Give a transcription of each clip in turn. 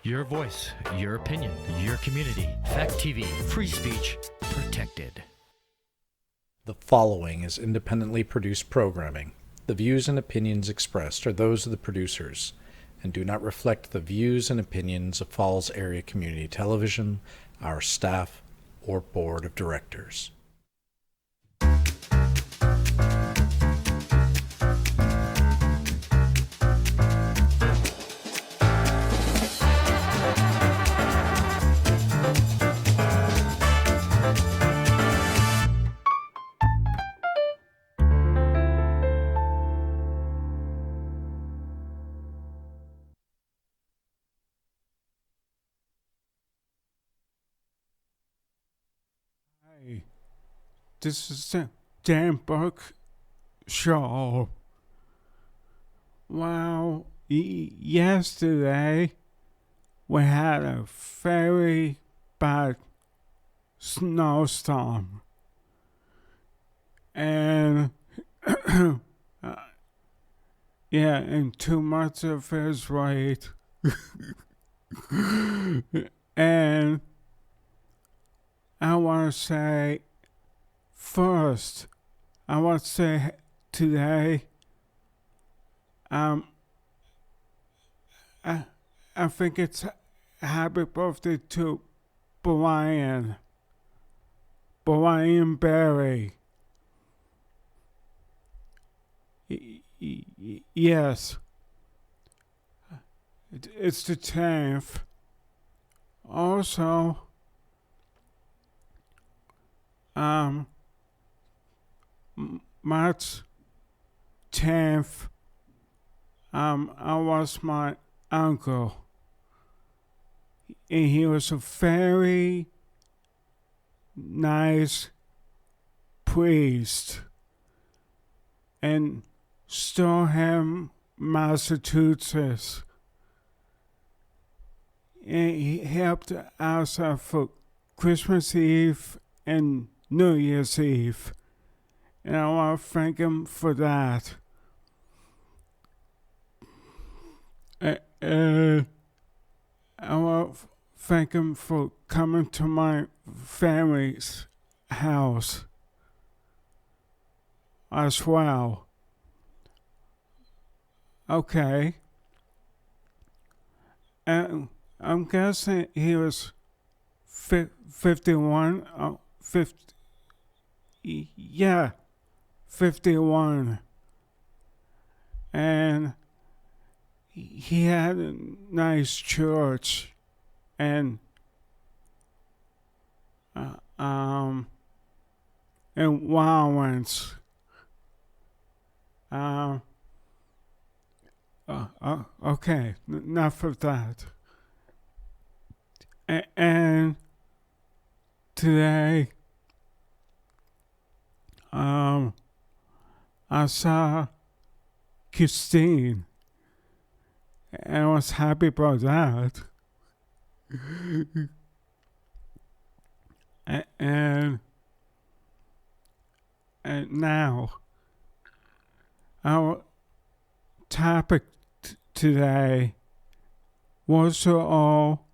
Your voice, your opinion, your community. Fact TV, free speech, protected. The following is independently produced programming. The views and opinions expressed are those of the producers and do not reflect the views and opinions of Falls Area Community Television, our staff, or board of directors. Hey, this is the Dan Bourke show. Well, yesterday we had a very bad snowstorm. And yeah, and too much of it is right. And I want to say first, today, I think it's happy birthday to Brian Berry. Yes, it's the 10th. Also, March 10th, I was my uncle, and he was a very nice priest in Stoneham, Massachusetts, and he helped us out for Christmas Eve and New Year's Eve, and I want to thank him for that. I want to thank him for coming to my family's house as well. Okay. And I'm guessing he was 51. 51. And he had a nice church and Wowens. Okay, enough of that. And today, I saw Christine, and I was happy about that. and now, our topic today was all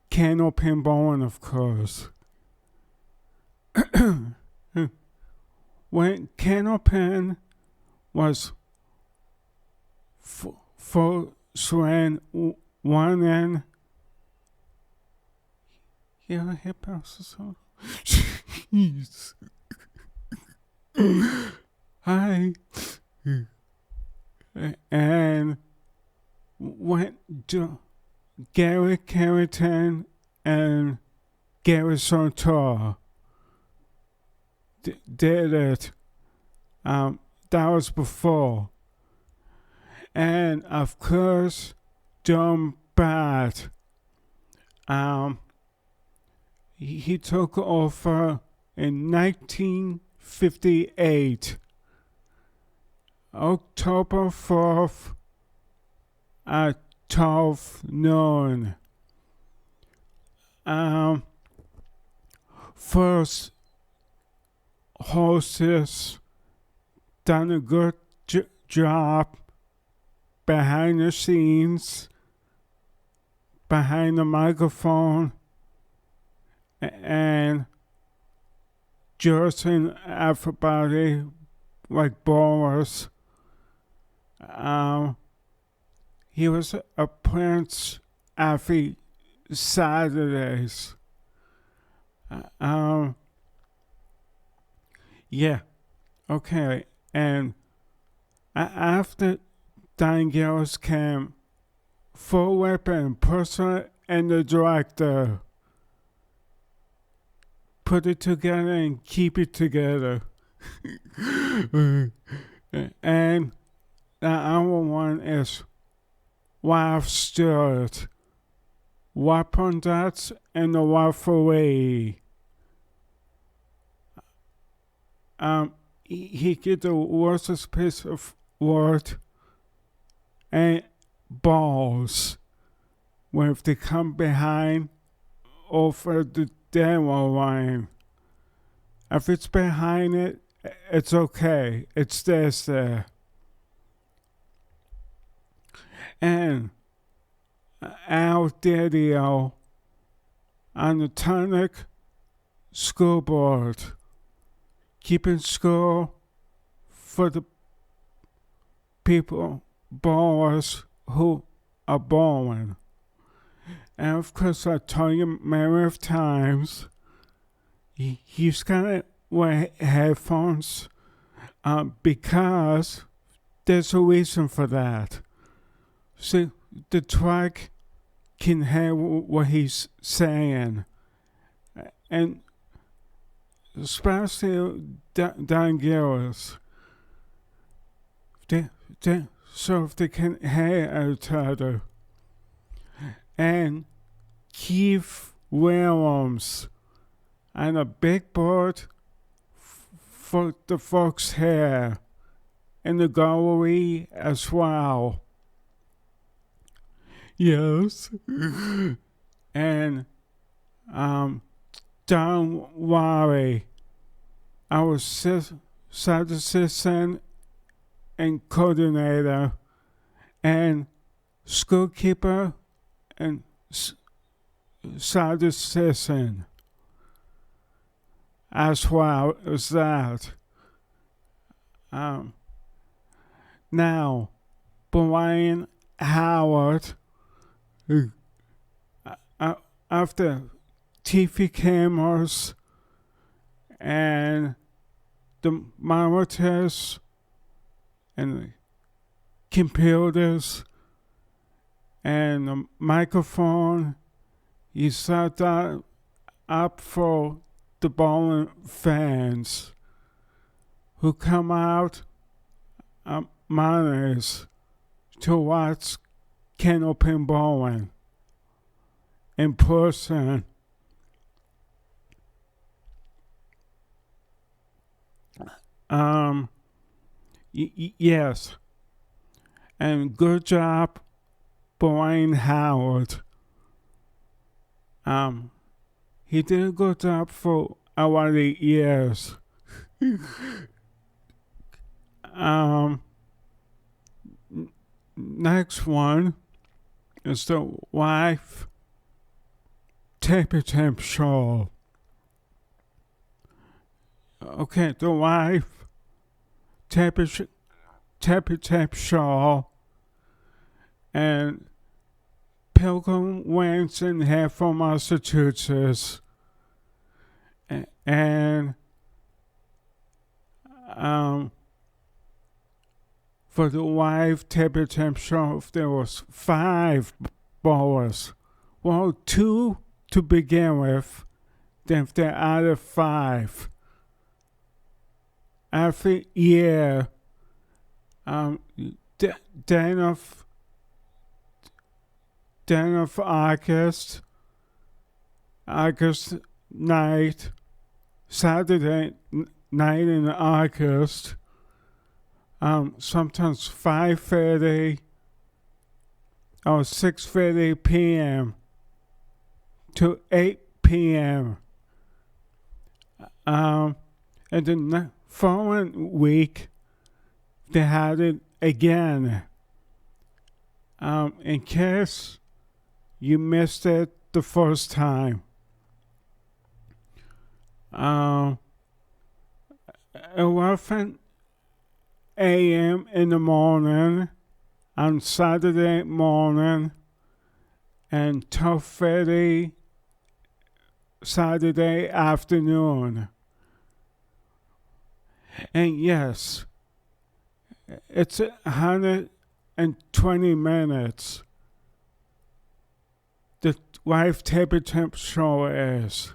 canopy bowling, of course. When canopy was first ran one in, yeah, hip house. Jeez. Hi. And went to Gary Carrington and Gary Santor did it. That was before. And of course, John Bad. He took over in 1958. October 4th at 12 noon. First hostess done a good job behind the scenes behind the microphone and judging everybody like Boris. He was a prince every Saturdays. Yeah, okay. And after Dangerous came Full Weapon, Person, and the director. Put it together and keep it together. And the other one is Wife Stewart, Weapon Dots, and the Referee. He get the worst piece of word and balls when if they come behind over the demo line. If it's behind it, it's okay. It stays there. And Al Didio on the tonic school board, keeping score for the people, ballers who are balling. And of course, I told you many of times, he's gonna wear headphones because there's a reason for that. See, the track can hear what he's saying, and especially Dangerous. So if they can hear each other. And Keith Williams and a big board for the folks here in the gallery as well. Yes. And don't worry, our site assistant and coordinator and schoolkeeper and site assistant as well as that. Now, Brian Howard, after TV cameras and the monitors and the computers and the microphone, he set that up for the bowling fans who come out minors to watch canopy bowling in person. Yes, and good job, Brian Howard. He did a good job for a lot of years. Next one is the wife tape show. Okay, the wife tape show, and Pilgrim went in here from Massachusetts, and for the wife tape show, there was 5 bowlers. Well, 2 to begin with, then there are other 5. Every year, Day of August night, Saturday night in August, sometimes 5:30 or 6:30 p.m. to 8 p.m. And the following week, they had it again. In case you missed it the first time. 11 a.m. in the morning on Saturday morning and 12:30 Saturday afternoon. And yes, it's 120 minutes. The live table temperature is.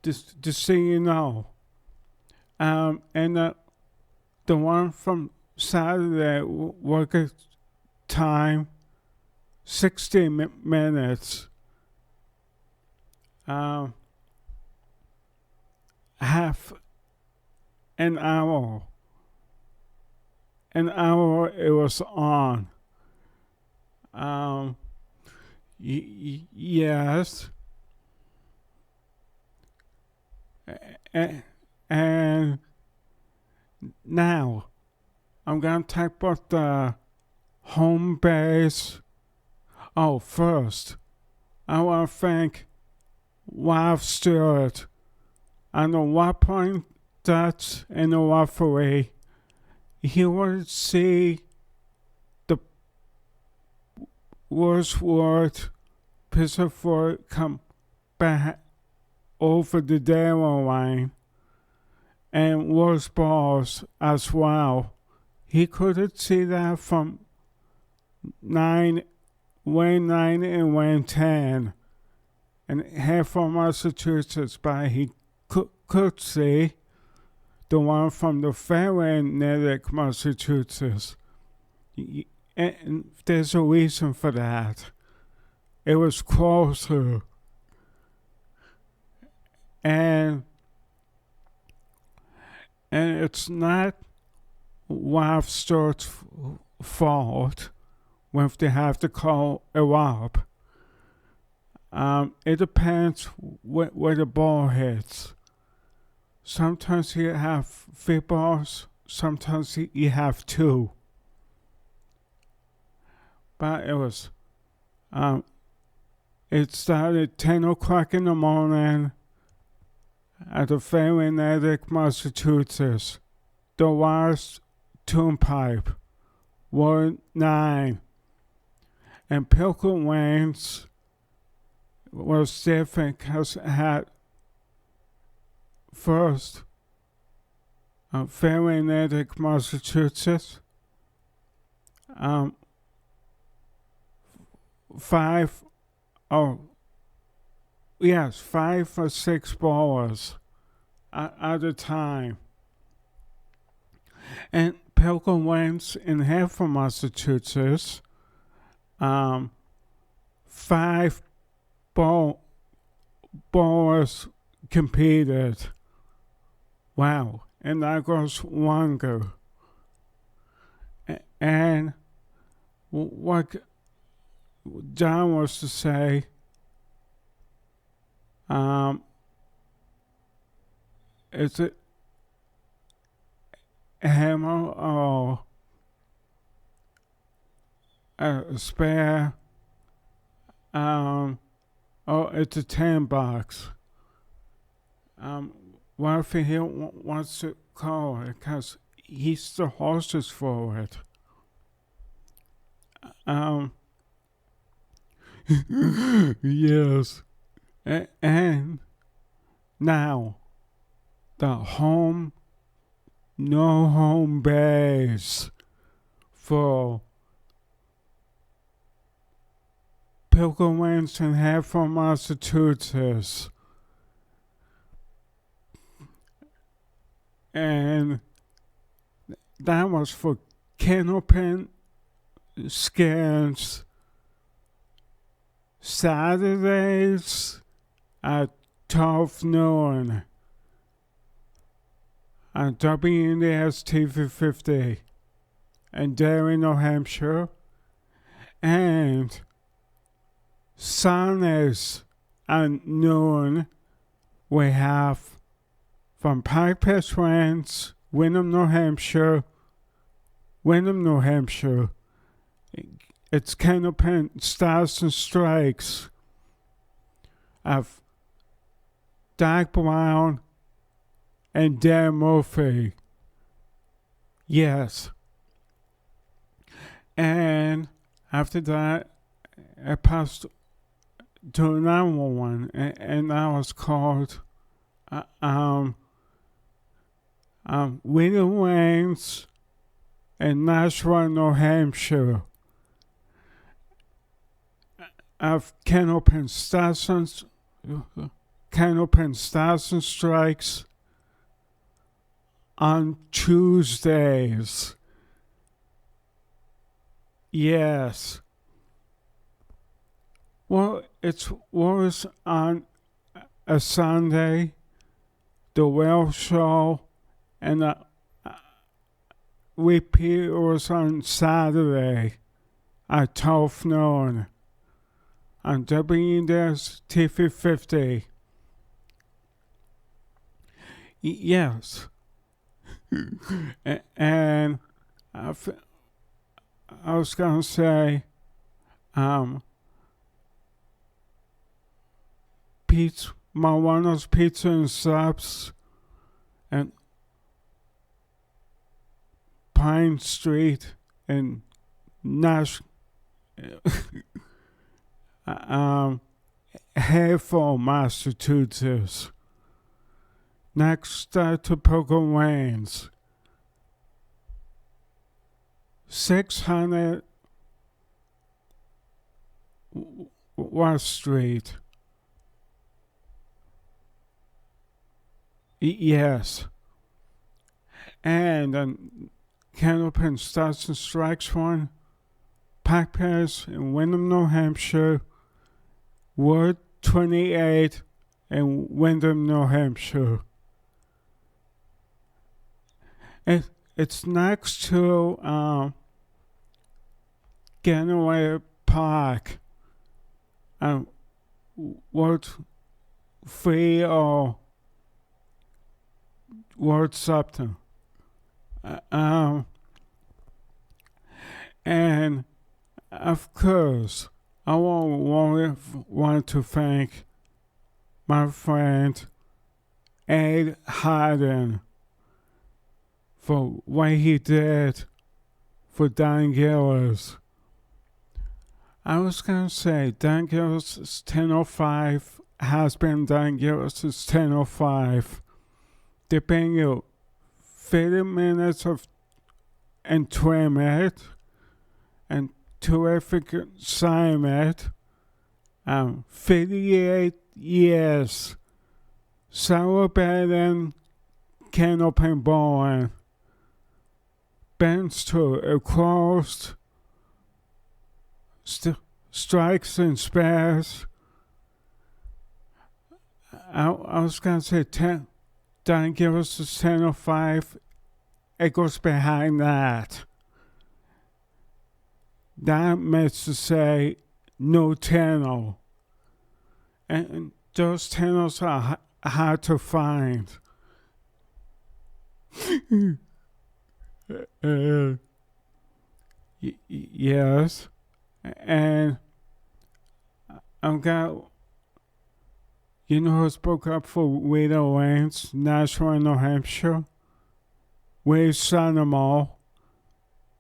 Just so you know. And the one from Saturday work time 60 minutes. Half an hour. An hour it was on. Yes. And now I'm going to talk about the home base. Oh, first, I want to thank Wife Stewart on the 1 point Dutch and the referee. He would see the worst word Pittsburgh come back over the Darrow line and worse balls as well. He couldn't see that from Wayne 9 and Wayne 10 and half from Massachusetts, but he could see the one from the fairway in Natick, Massachusetts. And there's a reason for that. It was closer. And it's not Wife Stewart's fault when they have to call a rob. It depends where the ball hits. Sometimes you have 3 balls, sometimes you have 2. But it was, it started 10 o'clock in the morning at the fairway in Natick, Massachusetts. The last turnpike, Ward 9. And Pilgrim Lanes was different because it had first fairway in Natick, Massachusetts. 5 or 5 or 6 ballers at a time. And Pilgrim Lanes in Haverford, Massachusetts, 5 ballers competed. Wow, and that goes longer. And what John was to say, is it a hammer or a spare? Or it's a 10 box. What if he wants to call it? Because he's the hostess for it. Yes. And now, the no home base for Pilgrim Lanes in Haverford, Massachusetts. And that was for canopian skins Saturdays at 12 noon on WNDS TV 50 in Derry, New Hampshire, and Sundays at noon we have from Pike Pass Ranch, Wyndham, New Hampshire, it's Canopin Stars and Strikes of Doc Brown and Dan Murphy. Yes. And after that, I passed to another one, and that was called William Wayne's in Nashua, New Hampshire. Of Canopin Stars and Strikes on Tuesdays. Yes. Well, it was on a Sunday, the Whale Show, and repeat was on Saturday at 12 noon on WDS TV 50. Yes. And I was going to say, Marwano's Pizza and Subs and Pine Street in Hayford, Massachusetts. Next to Pilgrim Lanes. 600 West Street. Yes. And Canopin Stars and Strikes one. Pack Paris in Windham, New Hampshire. Ward 28 in Windham, New Hampshire. It's next to Getaway Park. Ward 3 or Ward something. And of course, I want to thank my friend Ed Harden for what he did for Dan Gillis. I was going to say Dan Gillis is 10:05, has been Dan Gillis is 10:05. They're paying you 30 minutes of enjoyment and terrific assignment. 58 years celebrating canopy bowling. Bands to across strikes and spares. I was going to say 10. Dan Gillis is 10:05. It goes behind that. That means to say no channel. And those channels are hard to find. Yes. And I've got, you know who spoke up for Widow Lanes, Nashua, New Hampshire? Wade Sonnemal,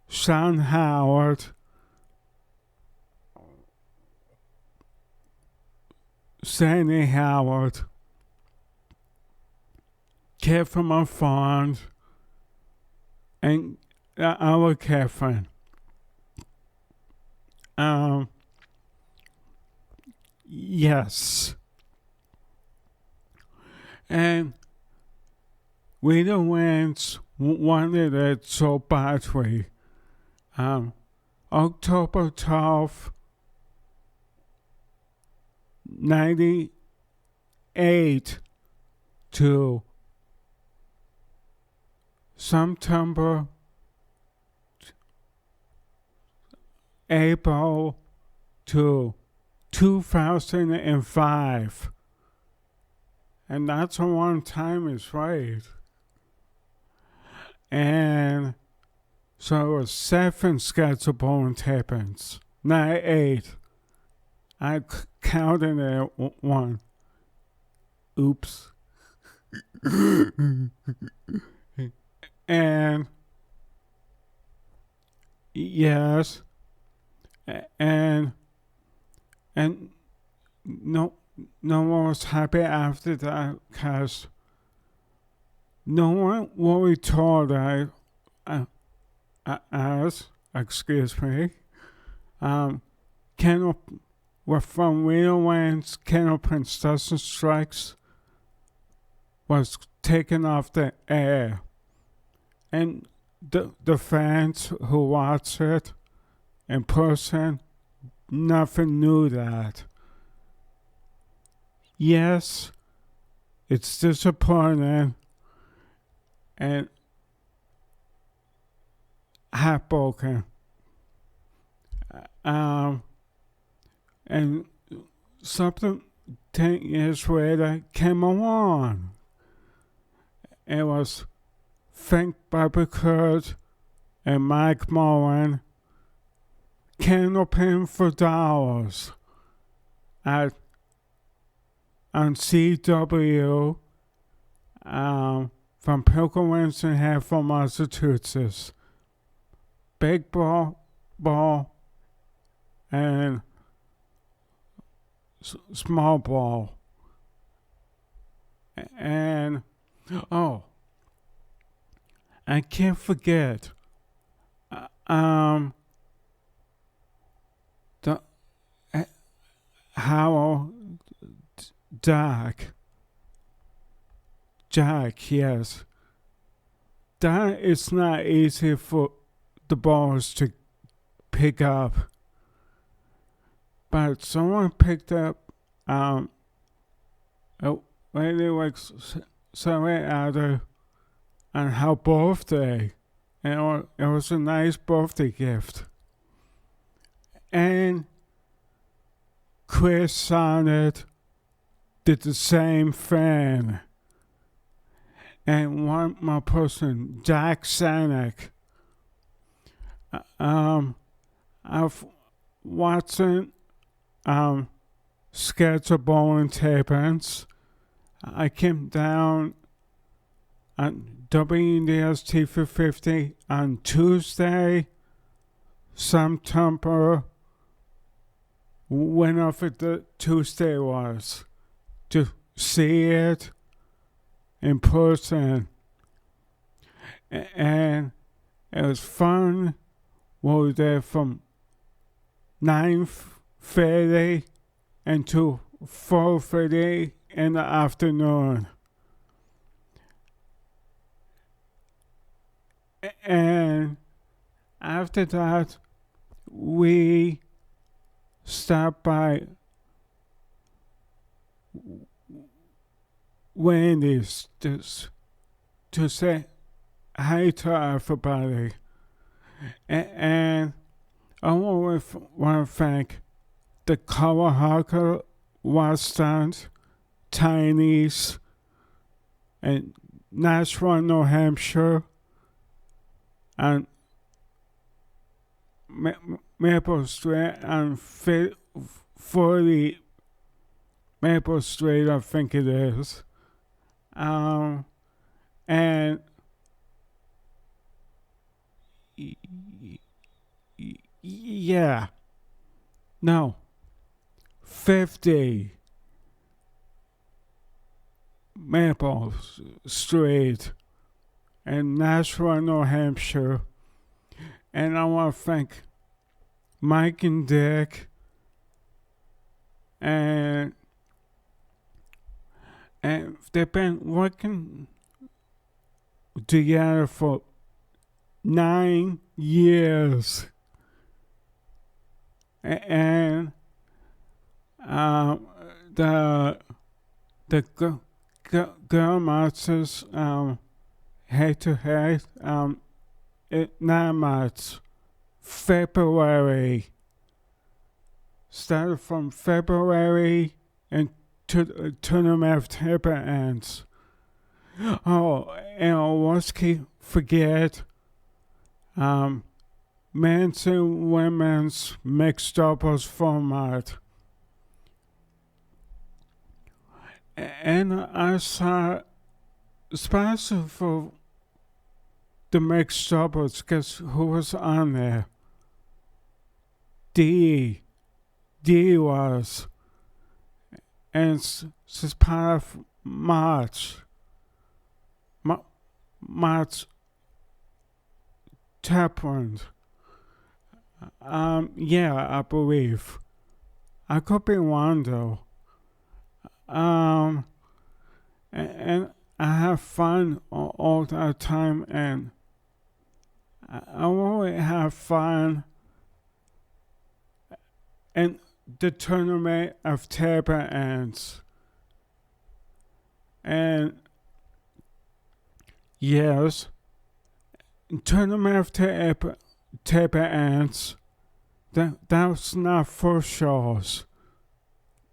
Sean Howard, Sandy Howard, Kevin Fond, and our Kevin. Yes. And Widow Lanes wanted it so badly. October 12th, 98 to September, April to 2005. And that's a long time is right. And so it was 7 scheduled bowling tapings, not 8. I counted it one. Oops. And yes, and no one was happy after that because no one really told us, excuse me, Candle were from Wheelerland's Candle Princess Strikes was taken off the air. And the fans who watched it in person never knew that. Yes, it's disappointing and heartbroken. And something 10 years later came along. It was Frank Barber and Mike Mullen candlepin for dollars on CW from Pilgrims in Hatfield, Massachusetts. Big ball, and small ball. And, I can't forget, the Howell Jack, yes. That is not easy for the balls to pick up. But someone picked up, a lady like Sarah Adder on her birthday. And it was a nice birthday gift. And Chris Sonnet did the same thing. And one more person, Jack Sanek. I've watching schedule bowling tapings. I came down on WNDS TV50 on Tuesday, September, whenever the Tuesday was, to see it in person. And it was fun. We were there from 9:30 until 4:30 in the afternoon. And after that, we stopped by Wendy's to say hi to everybody. And I want to thank the Kawahaka Westland, Tiny's, and Nashua, New Hampshire, and Maple Street and 40 Maple Street, I think it is. And yeah, no, 50 Maple Street in Nashua, New Hampshire. And I want to thank Mike and Dick and they've been working together for 9 years. And the girl matches head to head not much. February. Started from February and to the tournament taper ends. Oh, and I always keep forget men's and women's mixed doubles format. And I saw, especially for the mixed doubles, guess who was on there? D was. And it's part of March. March Taprand. Yeah, I believe. I could be wrong though. And I have fun all the time, and I really have fun. And the tournament of table ants. And yes, tournament of table ants. That's not 4 shows.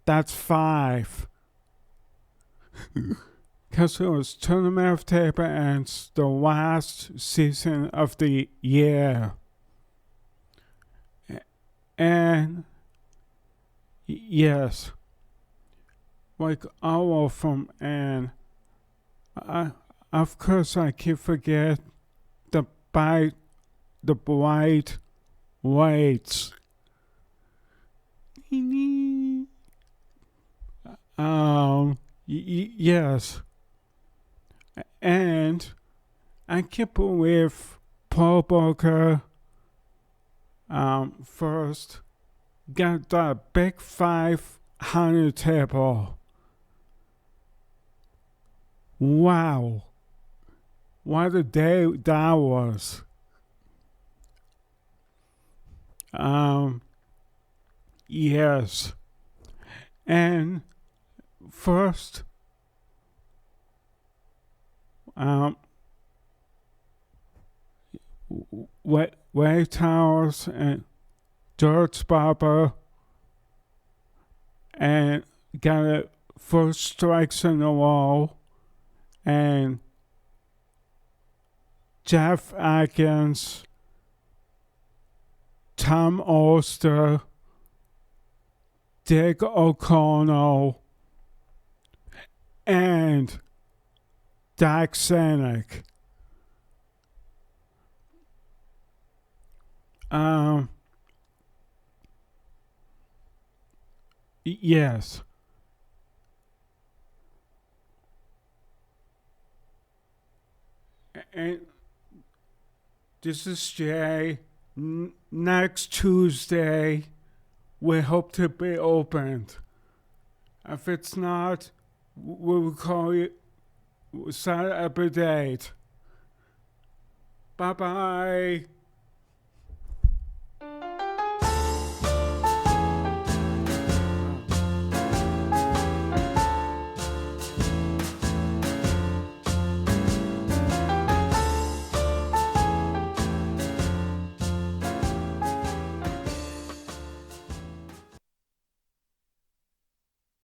That's 5. Because it was tournament of table ants, the last season of the year. And yes, like all of them, and of course I keep forget the bright lights. Yes, and I can't believe Paul Bourke first got the big 500 table. Wow, what a day that was. Yes, and first, White Towers and George Barber, and got it 4 strikes in a row, and Jeff Atkins, Tom Oster, Dick O'Connell, and Dak Sanic. Yes. And this is Jay. Next Tuesday, we hope to be opened. If it's not, we will call you, set up a date. Bye-bye.